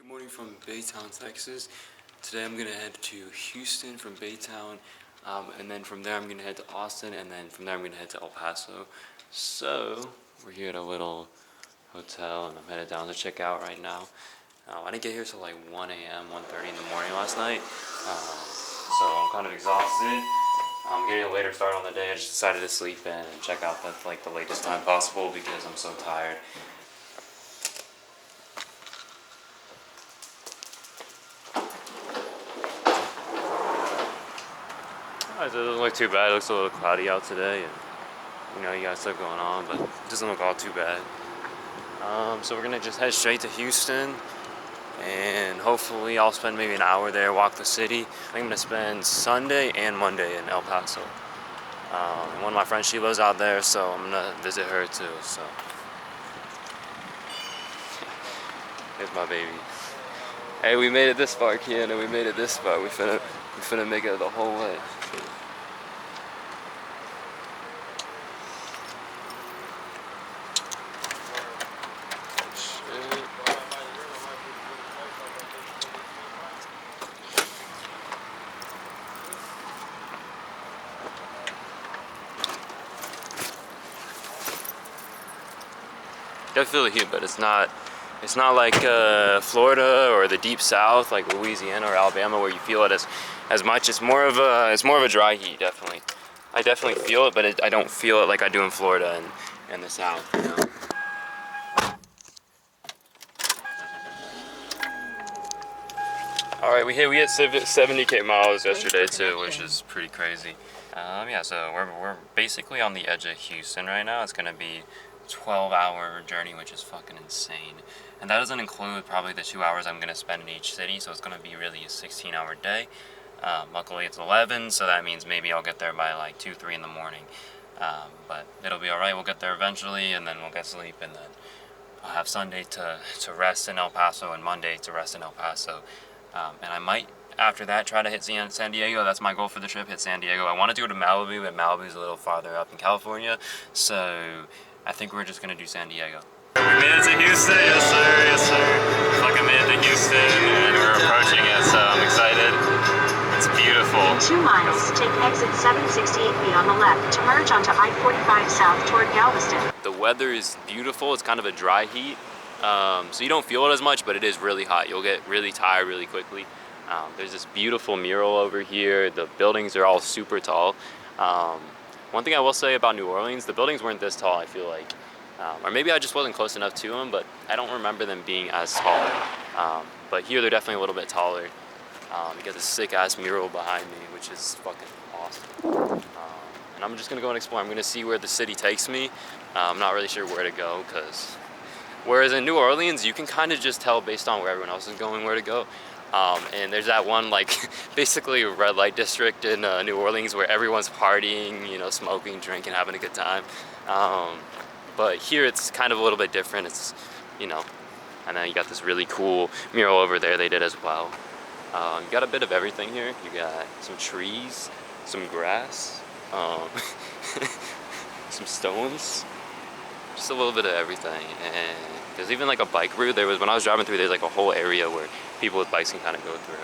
Good morning from Baytown, Texas. Today I'm gonna head to Houston from Baytown, and then from there I'm gonna head to Austin, and then from there I'm gonna head to El Paso. So we're here at a little hotel, and I'm headed down to check out right now. I didn't get here till like 1 a.m., 1:30 in the morning last night, so I'm kind of exhausted. I'm getting a later start on the day. I just decided to sleep in and check out at like the latest time possible because I'm so tired. It doesn't look too bad. It looks a little cloudy out today, and you got stuff going on, but it doesn't look all too bad. So we're gonna just head straight to Houston, and hopefully I'll spend maybe an hour there, walk the city. I think I'm gonna spend Sunday and Monday in El Paso. And one of my friends, she lives out there, so I'm gonna visit her too. So here's my baby. Hey, we made it this far, Kiana. We made it this far. We finna make it the whole way. I feel the heat, but it's not like Florida or the deep south like Louisiana or Alabama where you feel it as much. It's more of a dry heat, definitely. I definitely feel it, but I don't feel it like I do in Florida and the south, All right, we hit 70K miles yesterday too, which is pretty crazy. Yeah, so we're basically on the edge of Houston right now. It's gonna be 12-hour journey, which is fucking insane, and that doesn't include probably the 2 hours I'm gonna spend in each city, so it's gonna be really a 16-hour day. Luckily it's 11, so that means maybe I'll get there by like 2-3 in the morning, but it'll be all right. We'll get there eventually, and then we'll get sleep, and then I'll have Sunday to rest in El Paso and Monday to rest in El Paso, and I might after that try to hit San Diego. That's my goal for the trip, hit San Diego. I wanted to go to Malibu, but Malibu's a little farther up in California, so I think we're just gonna do San Diego. We made it to Houston, yes sir, yes sir. Fucking made it to Houston, and we're approaching it, so I'm excited. It's beautiful. In 2 miles, take exit 768B on the left to merge onto I-45 south toward Galveston. The weather is beautiful. It's kind of a dry heat, so you don't feel it as much, but it is really hot. You'll get really tired really quickly. There's this beautiful mural over here. The buildings are all super tall. One thing I will say about New Orleans, the buildings weren't this tall, I feel like. Or maybe I just wasn't close enough to them, but I don't remember them being as tall. But here they're definitely a little bit taller. You got this sick-ass mural behind me, which is fucking awesome. And I'm just gonna go and explore. I'm gonna see where the city takes me. I'm not really sure where to go, because whereas in New Orleans, you can kind of just tell based on where everyone else is going where to go. And there's that one, like, basically red light district in New Orleans where everyone's partying, smoking, drinking, having a good time. But here it's kind of a little bit different. It's, and then you got this really cool mural over there they did as well. You got a bit of everything here. You got some trees, some grass, some stones, just a little bit of everything. And there's even like a bike route. When I was driving through, there's like a whole area where people with bikes can kind of go through.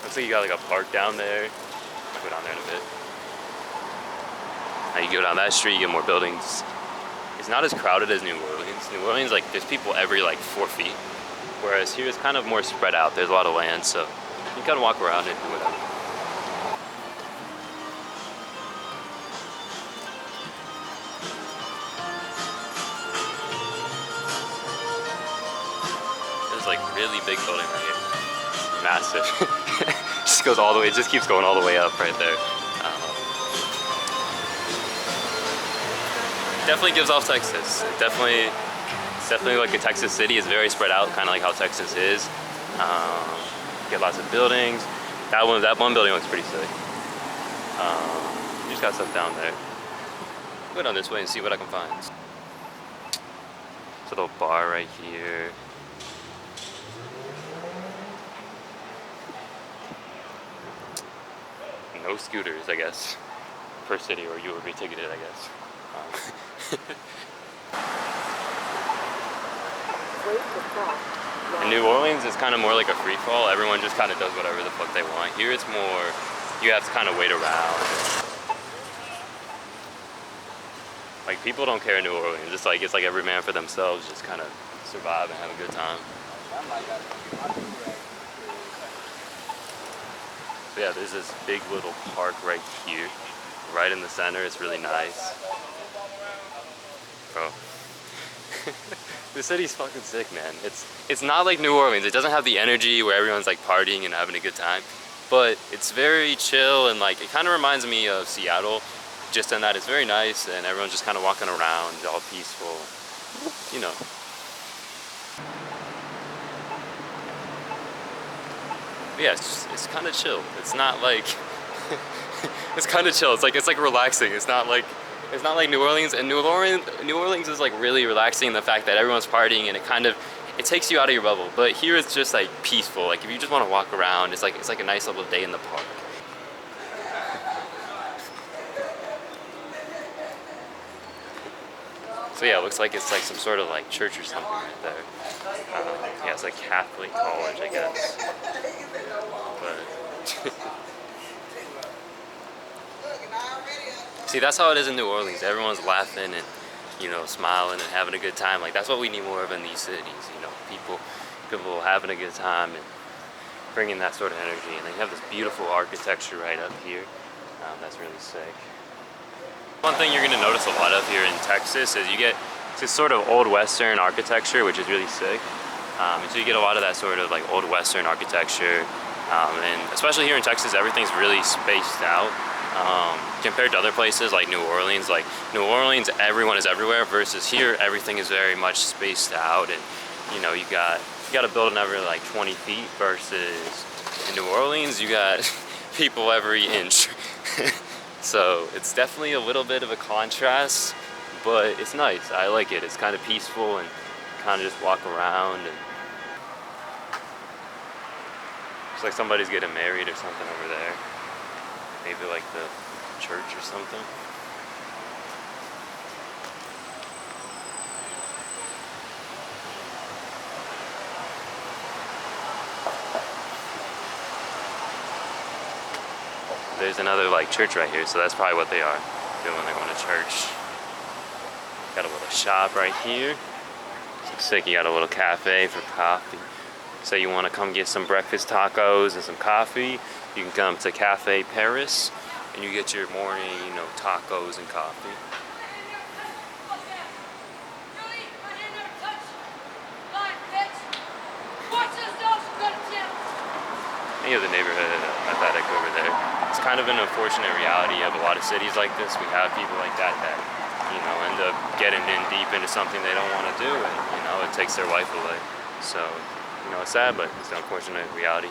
Looks like you got like a park down there. I'll go down there in a bit. Now you go down that street, you get more buildings. It's not as crowded as New Orleans. New Orleans, like, there's people every like 4 feet. Whereas here it's kind of more spread out. There's a lot of land, so you can kind of walk around and do whatever. Like really big building right here, massive. Just goes all the way. It just keeps going all the way up right there. Definitely gives off Texas. It's definitely like a Texas city. It's very spread out, kind of like how Texas is. Get lots of buildings. That one building looks pretty sick. You just got stuff down there. go down this way and see what I can find. This little bar right here. No scooters, I guess, per city, or you would be ticketed, I guess. In New Orleans, it's kind of more like a free fall. Everyone just kind of does whatever the fuck they want. Here, it's more, you have to kind of wait around. Like, people don't care in New Orleans. It's like every man for themselves, just kind of survive and have a good time. So yeah, there's this big little park right here, right in the center. It's really nice. Bro. The city's fucking sick, man. It's not like New Orleans. It doesn't have the energy where everyone's like partying and having a good time, but it's very chill, and like it kind of reminds me of Seattle, just in that it's very nice and everyone's just kind of walking around, all peaceful, you know. But yeah, it's kind of chill. It's not like it's kind of chill. It's like relaxing. It's not like New Orleans. And New Orleans is like really relaxing in the fact that everyone's partying, and it takes you out of your bubble. But here it's just like peaceful. Like if you just want to walk around, it's like a nice little day in the park. So yeah, it looks like it's like some sort of like church or something right there. Yeah, it's like Catholic college, I guess. But see, that's how it is in New Orleans. Everyone's laughing and, you know, smiling and having a good time. Like that's what we need more of in these cities. You know, people having a good time and bringing that sort of energy. And they have this beautiful architecture right up here. That's really sick. One thing you're gonna notice a lot of here in Texas is you get this sort of old Western architecture, which is really sick. And so you get a lot of that sort of like old Western architecture. And especially here in Texas, everything's really spaced out. Compared to other places like New Orleans. Like New Orleans, everyone is everywhere, versus here, everything is very much spaced out. And you know, you got a building every like 20 feet, versus in New Orleans, you got people every inch. So it's definitely a little bit of a contrast, but it's nice. I like it. It's kind of peaceful and kind of just walk around. And it's like somebody's getting married or something over there. Maybe like the church or something. There's another like church right here, so that's probably what they are doing when they're going to church. Got a little shop right here. Looks sick. You got a little cafe for coffee. Say you want to come get some breakfast tacos and some coffee, you can come to Cafe Paris and you get your morning, you know, tacos and coffee. Any of the neighborhood athletic over there. It's kind of an unfortunate reality of a lot of cities like this. We have people like that you know, end up getting in deep into something they don't want to do, and you know, it takes their life away. So, you know, it's sad, but it's an unfortunate reality.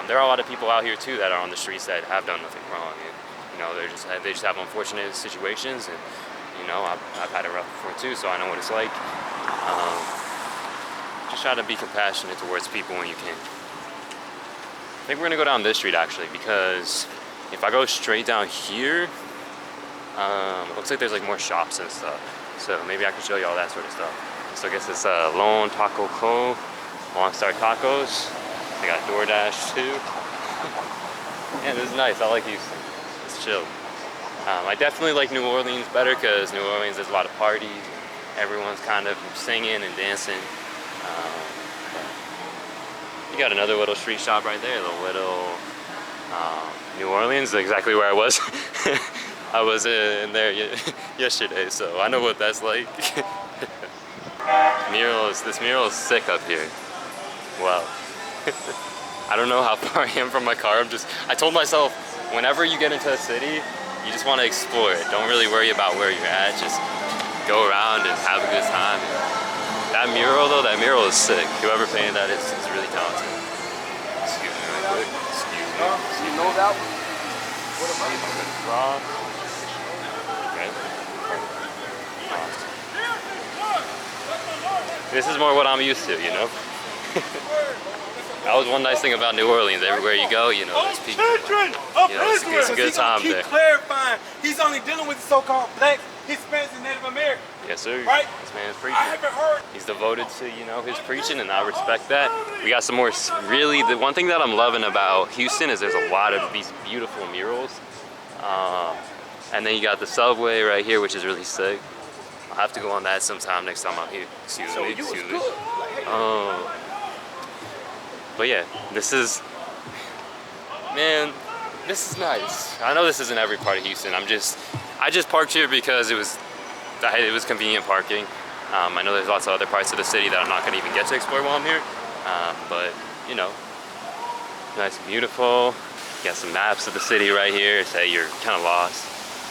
There are a lot of people out here too that are on the streets that have done nothing wrong, and you know, they just have unfortunate situations, and you know, I've had it rough before too, so I know what it's like. Just try to be compassionate towards people when you can. I think we're gonna go down this street actually, because if I go straight down here, it looks like there's like more shops and stuff. So maybe I can show you all that sort of stuff. So I guess it's Lone Taco Co. Long Star Tacos. They got DoorDash too. Yeah, this is nice. I like Houston. It's chill. I definitely like New Orleans better because New Orleans there's a lot of parties. Everyone's kind of singing and dancing. You got another little street shop right there, the little New Orleans, exactly where I was. I was in there yesterday, so I know what that's like. This mural is sick up here. Wow. I don't know how far I am from my car. I told myself, whenever you get into a city, you just want to explore it. Don't really worry about where you're at. Just go around and have a good time. That mural though, that mural is sick. Whoever painted that is really talented. Excuse me real quick. Excuse me. You know that one? What am I? Okay. This is more what I'm used to, you know? That was one nice thing about New Orleans. Everywhere you go, you know, there's people. You know, it's a good time there. Clarifying, he's only dealing with the so-called black, Hispanics, and Native Americans. Yes, sir. Right? This man's preaching. I haven't heard. He's devoted to, you know, his preaching, and I respect that. We got some more, really, the one thing that I'm loving about Houston is there's a lot of these beautiful murals. And then you got the subway right here, which is really sick. I'll have to go on that sometime next time I'm here. Excuse me. But yeah, this is, man, this is nice. I know this isn't every part of Houston. I just parked here because it was convenient parking. I know there's lots of other parts of the city that I'm not gonna even get to explore while I'm here. But you know, nice and beautiful. You got some maps of the city right here. Say you're kind of lost.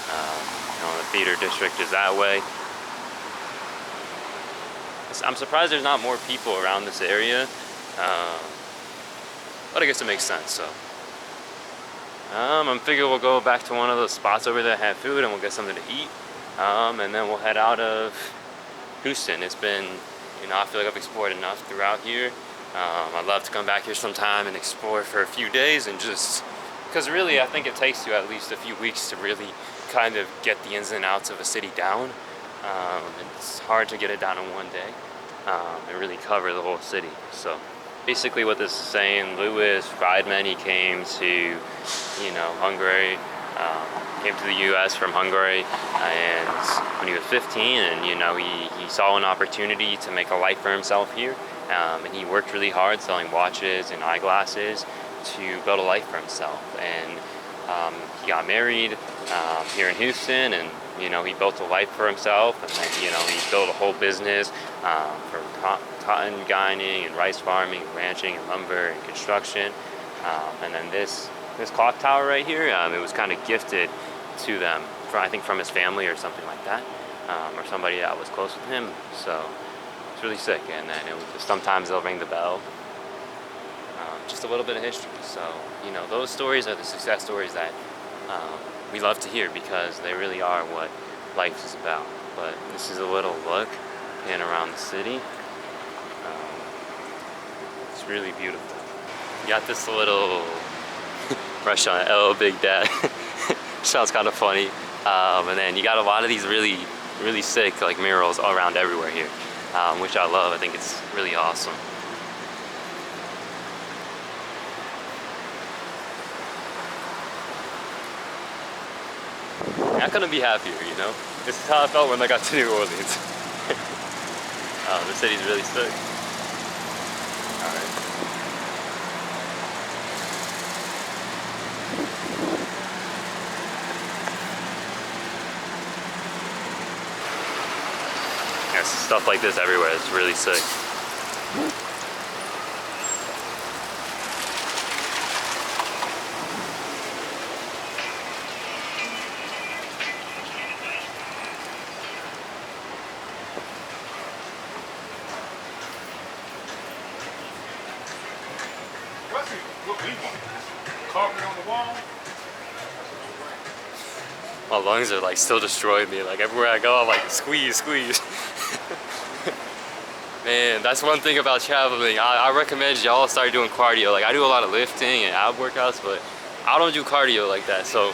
You know, the theater district is that way. I'm surprised there's not more people around this area. But I guess it makes sense, so. I'm figuring we'll go back to one of those spots over there that have food and we'll get something to eat. And then we'll head out of Houston. It's been, you know, I feel like I've explored enough throughout here. I'd love to come back here sometime and explore for a few days and just, because really I think it takes you at least a few weeks to really kind of get the ins and outs of a city down. It's hard to get it down in one day and really cover the whole city. So basically what this is saying, Louis Friedman, he came to, you know, Hungary, came to the US from Hungary, and when he was 15, and you know, he saw an opportunity to make a life for himself here, and he worked really hard selling watches and eyeglasses to build a life for himself. And he got married here in Houston, and you know, he built a life for himself, and then, you know, he built a whole business for cotton ginning and rice farming, and ranching and lumber and construction. And then this clock tower right here, it was kind of gifted to them, I think from his family or something like that, or somebody that was close with him. So it's really sick. And then sometimes they'll ring the bell. Just a little bit of history. So, you know, those stories are the success stories that we love to hear, because they really are what life is about. But this is a little look in around the city. It's really beautiful. You got this little restaurant, L Big Dad. Sounds kind of funny. And then you got a lot of these really, really sick like murals all around everywhere here, which I love. I think it's really awesome. I couldn't be happier, you know? This is how I felt when I got to New Orleans. The city's really sick. Alright. There's stuff like this everywhere. It's really sick. My lungs are like still destroying me. Like everywhere I go, I'm like squeeze. Man, that's one thing about traveling. I recommend y'all start doing cardio. Like I do a lot of lifting and ab workouts, but I don't do cardio like that. So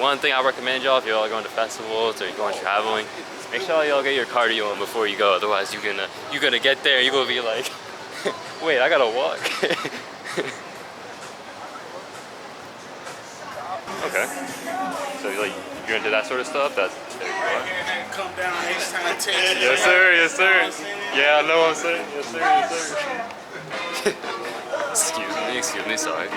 one thing I recommend y'all, if you're all going to festivals or you're going traveling, make sure y'all get your cardio in before you go. Otherwise you're gonna get there and you're gonna be like, wait, I gotta walk. Okay. So like you're into that sort of stuff? That's Come down HTown, Texas. Yes sir, yes sir. Yeah, I know what I'm saying. Yes sir, yes sir. Excuse me, sorry.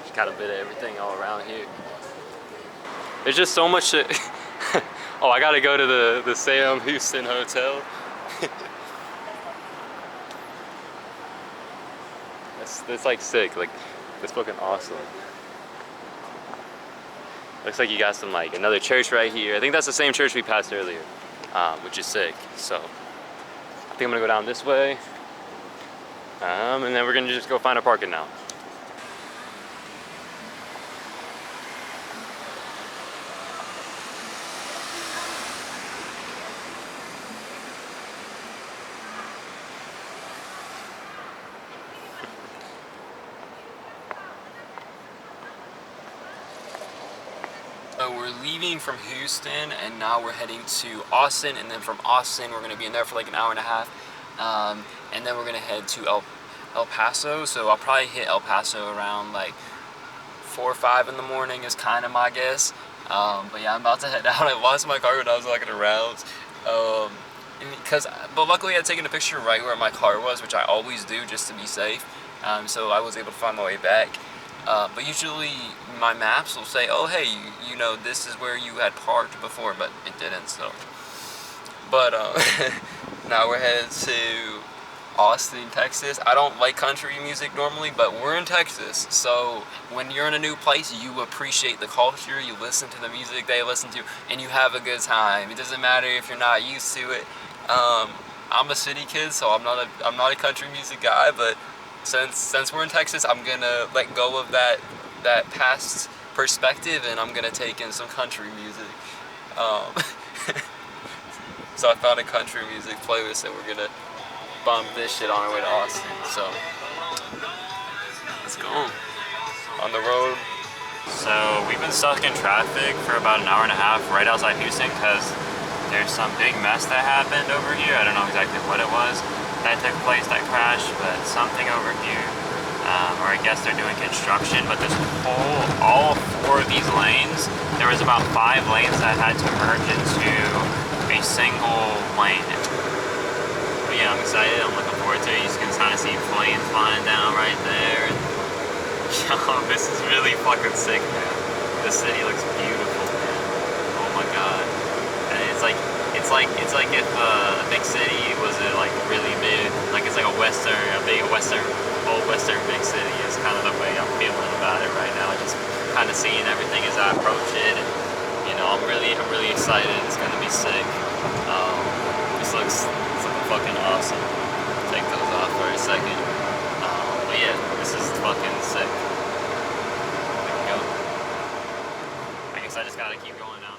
Just got a bit of everything all around here. There's just so much shit. Oh, I gotta go to the Sam Houston Hotel. That's like sick, like it's fucking awesome. Looks like you got some like another church right here. I think that's the same church we passed earlier, which is sick. So I think I'm gonna go down this way, and then we're gonna just go find our parking now. So we're leaving from Houston, and now we're heading to Austin, and then from Austin we're gonna be in there for like an hour and a half, and then we're gonna head to El Paso. So I'll probably hit El Paso around like 4 or 5 in the morning is kind of my guess. But yeah, I'm about to head out. I lost my car when I was walking around. But luckily I had taken a picture right where my car was, which I always do just to be safe. So I was able to find my way back. But usually my maps will say, oh hey, you know, this is where you had parked before, but it didn't, so. But now we're headed to Austin, Texas. I don't like country music normally, but we're in Texas, so when you're in a new place, you appreciate the culture, you listen to the music they listen to, and you have a good time. It doesn't matter if you're not used to it. I'm a city kid, so I'm not a country music guy, but since we're in Texas, I'm gonna let go of that past perspective, and I'm gonna take in some country music. So I found a country music playlist, and we're gonna bump this shit on our way to Austin. So let's go on the road. So we've been stuck in traffic for about an hour and a half right outside Houston because there's some big mess that happened over here. I don't know exactly what it was that took place, that crash, but something over here. Or I guess they're doing construction, but this all 4 of these lanes, there was about 5 lanes that had to merge into a single lane. But yeah, I'm excited, I'm looking forward to it. You can kind of see planes flying down right there. Yo, this is really fucking sick, man. The city looks beautiful, man. Oh my god. And it's like if a big city was like really big, like it's like a old western big city is kind of the way I'm feeling about it right now. Just kind of seeing everything as I approach it, and you know, I'm really excited. It's gonna be sick. This looks fucking awesome. Take those off for a second. But yeah, this is fucking sick. There we go. I guess I just gotta keep going down.